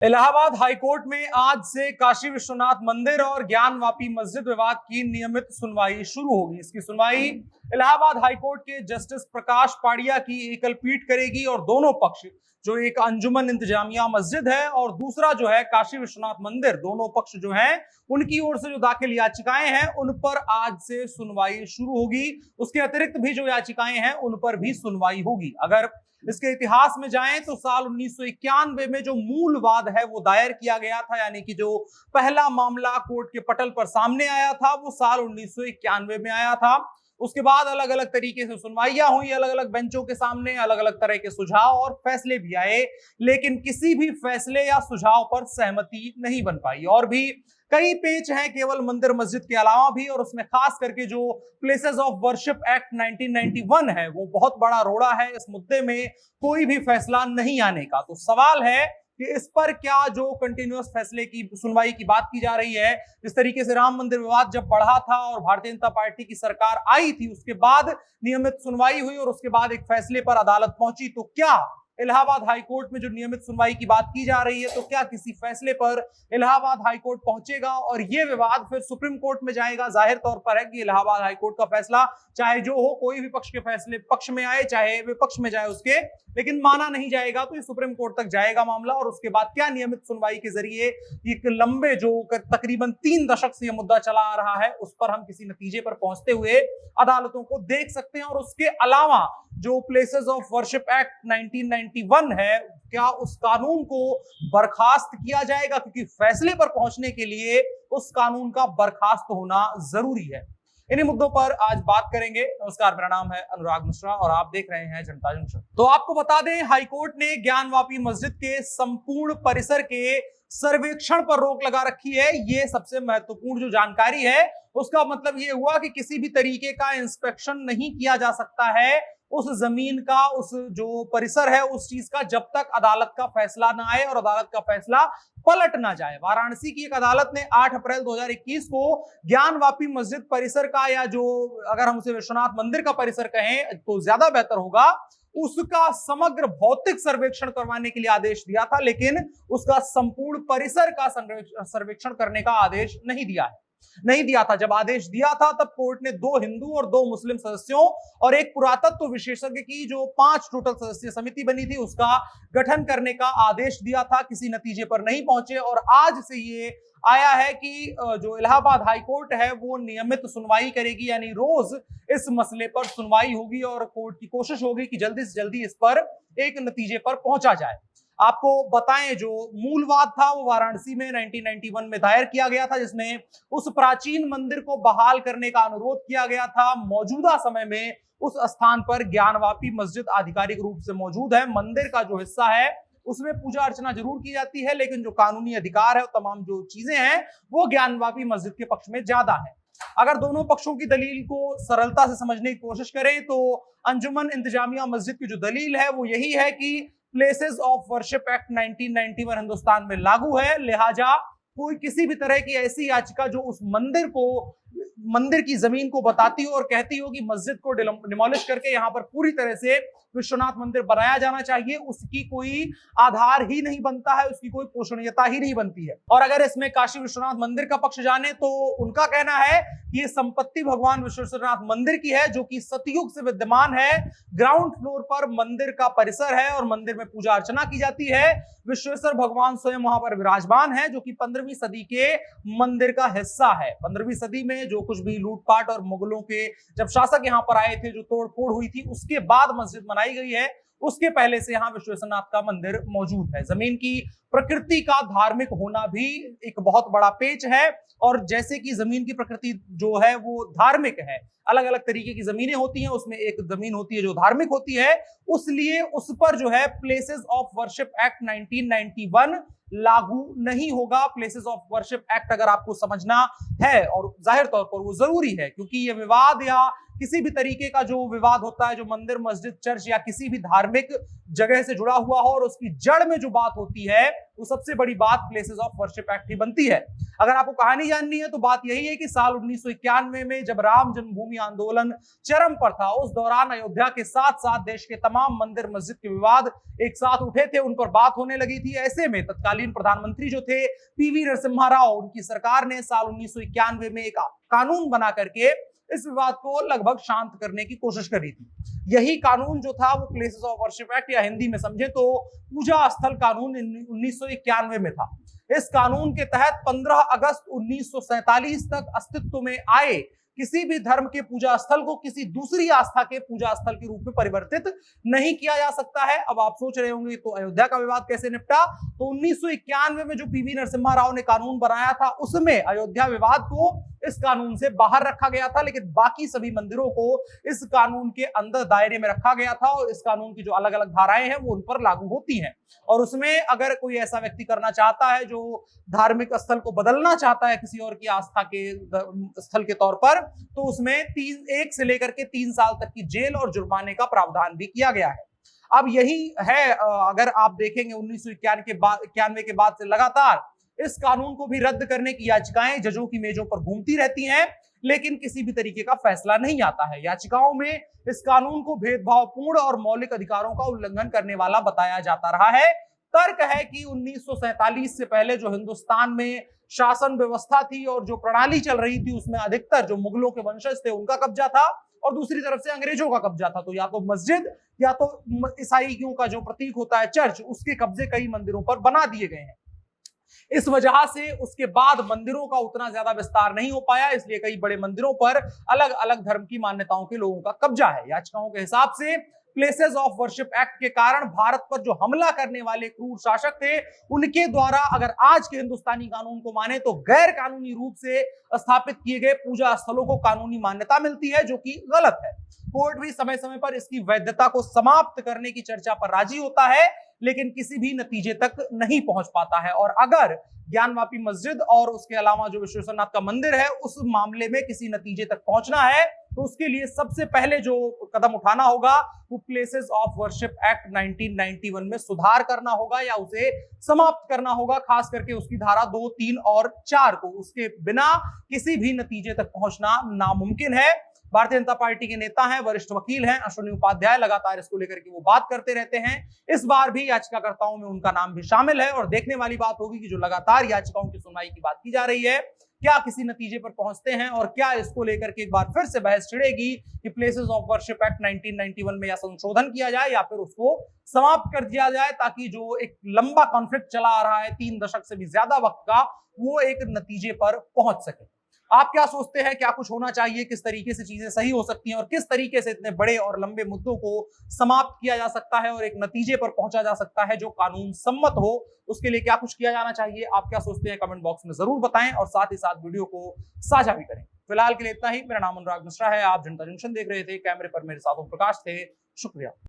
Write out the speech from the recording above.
Allahabad high court में आज से काशी विश्वनाथ मंदिर और ज्ञानवापी मस्जिद विवाद की नियमित सुनवाई शुरू होगी। इसकी सुनवाई इलाहाबाद हाईकोर्ट के जस्टिस प्रकाश पाड़िया की एकल पीठ करेगी और दोनों पक्ष, जो एक अंजुमन इंतजामिया मस्जिद है और दूसरा जो है काशी विश्वनाथ मंदिर, दोनों पक्ष जो हैं उनकी ओर से जो दाखिल याचिकाएं हैं उन पर आज से सुनवाई शुरू होगी। उसके अतिरिक्त भी जो याचिकाएं हैं उन पर भी सुनवाई होगी। अगर इसके इतिहास में जाएं तो साल 1991 में जो मूल वाद है वो दायर किया गया था, यानी कि जो पहला मामला कोर्ट के पटल पर सामने आया था वो साल 1991 में आया था। उसके बाद अलग अलग तरीके से सुनवाइयां हुई, अलग अलग बेंचों के सामने अलग अलग तरह के सुझाव और फैसले भी आए, लेकिन किसी भी फैसले या सुझाव पर सहमति नहीं बन पाई। और भी कई पेच हैं केवल मंदिर मस्जिद के अलावा भी, और उसमें खास करके जो प्लेसेस ऑफ वर्शिप एक्ट 1991 है वो बहुत बड़ा रोड़ा है। इस मुद्दे में कोई भी फैसला नहीं आने का। तो सवाल है कि इस पर क्या जो कंटिन्यूअस फैसले की सुनवाई की बात की जा रही है, जिस तरीके से राम मंदिर विवाद जब बढ़ा था और भारतीय जनता पार्टी की सरकार आई थी, उसके बाद नियमित सुनवाई हुई और उसके बाद एक फैसले पर अदालत पहुंची, तो क्या इलाहाबाद हाईकोर्ट में जो नियमित सुनवाई की बात की जा रही है तो क्या किसी फैसले पर इलाहाबाद हाईकोर्ट पहुंचेगा और यह विवाद फिर सुप्रीम कोर्ट में जाएगा? जाहिर तौर पर है कि इलाहाबाद हाईकोर्ट का फैसला चाहे जो हो, कोई भी पक्ष के फैसले पक्ष में आए चाहे विपक्ष में जाए उसके, लेकिन माना नहीं जाएगा तो ये सुप्रीम कोर्ट तक जाएगा मामला। और उसके बाद क्या नियमित सुनवाई के जरिए एक लंबे जो तकरीबन 3 दशक से यह मुद्दा चला आ रहा है उस पर हम किसी नतीजे पर पहुंचते हुए अदालतों को देख सकते हैं। और उसके अलावा जो प्लेसेस ऑफ वर्शिप एक्ट 1991 है, क्या उस कानून को बर्खास्त किया जाएगा? क्योंकि फैसले पर पहुंचने के लिए उस कानून का बर्खास्त होना जरूरी है। इन्हीं मुद्दों पर आज बात करेंगे। नमस्कार, मेरा नाम है अनुराग मिश्रा और आप देख रहे हैं जनता जंक्शन। तो आपको बता दें, हाईकोर्ट ने ज्ञानवापी मस्जिद के संपूर्ण परिसर के सर्वेक्षण पर रोक लगा रखी है। ये सबसे महत्वपूर्ण जो जानकारी है उसका मतलब ये हुआ कि किसी भी तरीके का इंस्पेक्शन नहीं किया जा सकता है उस जमीन का, उस जो परिसर है उस चीज का, जब तक अदालत का फैसला ना आए और अदालत का फैसला पलट ना जाए। वाराणसी की एक अदालत ने 8 अप्रैल 2021 को ज्ञानवापी मस्जिद परिसर का, या जो अगर हम उसे विश्वनाथ मंदिर का परिसर कहें तो ज्यादा बेहतर होगा, उसका समग्र भौतिक सर्वेक्षण करवाने के लिए आदेश दिया था, लेकिन उसका संपूर्ण परिसर का सर्वेक्षण करने का आदेश नहीं दिया था। जब आदेश दिया था तब कोर्ट ने 2 हिंदू और 2 मुस्लिम सदस्यों और एक पुरातत्व विशेषज्ञ की जो 5 टोटल सदस्यीय समिति बनी थी उसका गठन करने का आदेश दिया था। किसी नतीजे पर नहीं पहुंचे और आज से ये आया है कि जो इलाहाबाद हाईकोर्ट है वो नियमित सुनवाई करेगी, यानी रोज इस मसले पर सुनवाई होगी और कोर्ट की कोशिश होगी कि जल्दी से जल्दी इस पर एक नतीजे पर पहुंचा जाए। आपको बताएं, जो मूल वाद था वो वाराणसी में 1991 में दायर किया गया था, जिसमें उस प्राचीन मंदिर को बहाल करने का अनुरोध किया गया था। मौजूदा समय में उस स्थान पर ज्ञानवापी मस्जिद आधिकारिक रूप से मौजूद है। मंदिर का जो हिस्सा है उसमें पूजा अर्चना जरूर की जाती है, लेकिन जो कानूनी अधिकार है, तमाम जो चीजें हैं वो ज्ञानवापी मस्जिद के पक्ष में ज्यादा है। अगर दोनों पक्षों की दलील को सरलता से समझने की कोशिश करें तो अंजुमन इंतजामिया मस्जिद की जो दलील है वो यही है कि places of worship act 1991 Hindustan में लागू है, लिहाजा कोई किसी भी तरह की ऐसी याचिका जो उस मंदिर की जमीन को बताती हो और कहती हो कि मस्जिद को डिमोलिश करके यहां पर पूरी तरह से विश्वनाथ मंदिर बनाया जाना चाहिए, उसकी कोई आधार ही नहीं बनता है, उसकी कोई पोषणीयता ही नहीं बनती है। और अगर इसमें काशी विश्वनाथ मंदिर का पक्ष जाने तो उनका कहना है कि ये संपत्ति भगवान विश्वेश्वरनाथ मंदिर की है, जो कि सतयुग से विद्यमान है। ग्राउंड फ्लोर पर मंदिर का परिसर है और मंदिर में पूजा अर्चना की जाती है। विश्वेश्वर भगवान स्वयं वहां पर विराजमान है, जो कि 15वीं सदी के मंदिर का हिस्सा है। 15वीं सदी में जो कुछ भी लूटपाट और मुगलों के जब शासक यहां पर आए थे, जो तोड़फोड़ हुई थी, उसके बाद मस्जिद बनाई गई है। उसके पहले से यहां विश्वेश्वरनाथ का मंदिर मौजूद है। जमीन की प्रकृति का धार्मिक होना भी एक बहुत बड़ा पेच है, और जैसे कि जमीन की प्रकृति जो है वो धार्मिक है, अलग अलग तरीके की जमीनें होती हैं, उसमें एक जमीन होती है जो धार्मिक होती है, उसलिए उस पर जो है प्लेसेस ऑफ वर्शिप एक्ट 1991 लागू नहीं होगा। प्लेसेस ऑफ वर्शिप एक्ट अगर आपको समझना है, और जाहिर तौर पर वो जरूरी है, क्योंकि ये विवाद या किसी भी तरीके का जो विवाद होता है जो मंदिर, मस्जिद, चर्च या किसी भी धार्मिक जगह से जुड़ा हुआ हो और उसकी जड़ में जो बात होती है वो सबसे बड़ी बात प्लेसेस ऑफ वर्शिप एक्ट ही बनती है। अगर आपको कहानी जाननी है तो बात यही है कि साल 1991 में जब राम जन्मभूमि आंदोलन चरम पर था, उस दौरान अयोध्या के साथ साथ देश के तमाम मंदिर मस्जिद के विवाद एक साथ उठे थे, उन पर बात होने लगी थी। ऐसे में तत्कालीन प्रधानमंत्री जो थे पीवी नरसिम्हा राव, उनकी सरकार ने साल 1991 में एक कानून बना करके इस विवाद को लगभग शांत करने की कोशिश करी थी। यही कानून जो था वो प्लेसेस ऑफ वर्शिप एक्ट, या हिंदी में समझे तो पूजा स्थल कानून 1991 में था। इस कानून के तहत 15 अगस्त 1947 तक अस्तित्व में आए किसी भी धर्म के पूजा स्थल को किसी दूसरी आस्था के पूजा स्थल के रूप में परिवर्तित नहीं किया जा सकता है। अब आप सोच रहे होंगे तो अयोध्या का विवाद कैसे निपटा? तो 1991 में जो पीवी नरसिम्हा राव ने कानून बनाया था उसमें अयोध्या विवाद को इस कानून से बाहर रखा गया था, लेकिन बाकी सभी मंदिरों को इस कानून के अंदर दायरे में रखा गया था और इस कानून की जो अलग अलग धाराएं हैं वो उन पर लागू होती हैं। और उसमें अगर कोई ऐसा व्यक्ति करना चाहता है जो धार्मिक स्थल को बदलना चाहता है किसी और की आस्था के स्थल के तौर पर, तो उसमें 1 से लेकर के 3 साल तक की जेल और जुर्माने का प्रावधान भी किया गया है। अब यही है, अगर आप देखेंगे 1991 के बाद से लगातार इस कानून को भी रद्द करने की याचिकाएं जजों की मेजों पर घूमती रहती हैं, लेकिन किसी भी तरीके का फैसला नहीं आता है। याचिकाओं में इस कानून को भेदभावपूर्ण और मौलिक अधिकारों का उल्लंघन करने वाला बताया जाता रहा है। तर्क है कि 1947 से पहले जो हिंदुस्तान में शासन व्यवस्था थी और जो प्रणाली चल रही थी उसमें अधिकतर जो मुगलों के वंशज थे उनका कब्जा था और दूसरी तरफ से अंग्रेजों का कब्जा था। तो या तो मस्जिद या तो ईसाइयों का जो प्रतीक होता है चर्च, उसके कब्जे कई मंदिरों पर बना दिए गए हैं। इस वजह से उसके बाद मंदिरों का उतना ज्यादा विस्तार नहीं हो पाया, इसलिए कई बड़े मंदिरों पर अलग अलग धर्म की मान्यताओं के लोगों का कब्जा है। याचिकाओं के हिसाब से प्लेसेस ऑफ वर्शिप एक्ट के कारण भारत पर जो हमला करने वाले क्रूर शासक थे उनके द्वारा अगर आज के हिंदुस्तानी कानून को माने तो गैर कानूनी रूप से स्थापित किए गए पूजा स्थलों को कानूनी मान्यता मिलती है, जो कि गलत है। कोर्ट भी समय समय पर इसकी वैधता को समाप्त करने की चर्चा पर राजी होता है, लेकिन किसी भी नतीजे तक नहीं पहुंच पाता है। और अगर ज्ञानवापी मस्जिद और उसके अलावा जो विश्वेश्वरनाथ का मंदिर है उस मामले में किसी नतीजे तक पहुंचना है तो उसके लिए सबसे पहले जो कदम उठाना होगा वो प्लेसेस ऑफ वर्शिप एक्ट 1991 में सुधार करना होगा या उसे समाप्त करना होगा, खास करके उसकी धारा 2, 3 और 4 को। उसके बिना किसी भी नतीजे तक पहुंचना नामुमकिन है। भारतीय जनता पार्टी के नेता हैं, वरिष्ठ वकील हैं अश्विनी उपाध्याय, लगातार इसको लेकर के वो बात करते रहते हैं। इस बार भी याचिकाकर्ताओं में उनका नाम भी शामिल है और देखने वाली बात होगी कि जो लगातार याचिकाओं की सुनवाई की बात की जा रही है क्या किसी नतीजे पर पहुंचते हैं और क्या इसको लेकर के एक बार फिर से बहस छिड़ेगी कि प्लेसेस ऑफ वर्शिप एक्ट 1991 में या संशोधन किया जाए या फिर उसको समाप्त कर दिया जाए, ताकि जो एक लंबा कॉन्फ्लिक्ट चला आ रहा है 3 दशक से भी ज्यादा वक्त का, वो एक नतीजे पर पहुंच सके। आप क्या सोचते हैं, क्या कुछ होना चाहिए, किस तरीके से चीजें सही हो सकती हैं और किस तरीके से इतने बड़े और लंबे मुद्दों को समाप्त किया जा सकता है और एक नतीजे पर पहुंचा जा सकता है जो कानून सम्मत हो? उसके लिए क्या कुछ किया जाना चाहिए, आप क्या सोचते हैं कमेंट बॉक्स में जरूर बताएं और साथ ही साथ वीडियो को साझा भी करें। फिलहाल के लिए इतना ही। मेरा नाम अनुराग मिश्रा है, आप जनता जंक्शन देख रहे थे। कैमरे पर मेरे साथ ओम प्रकाश थे। शुक्रिया।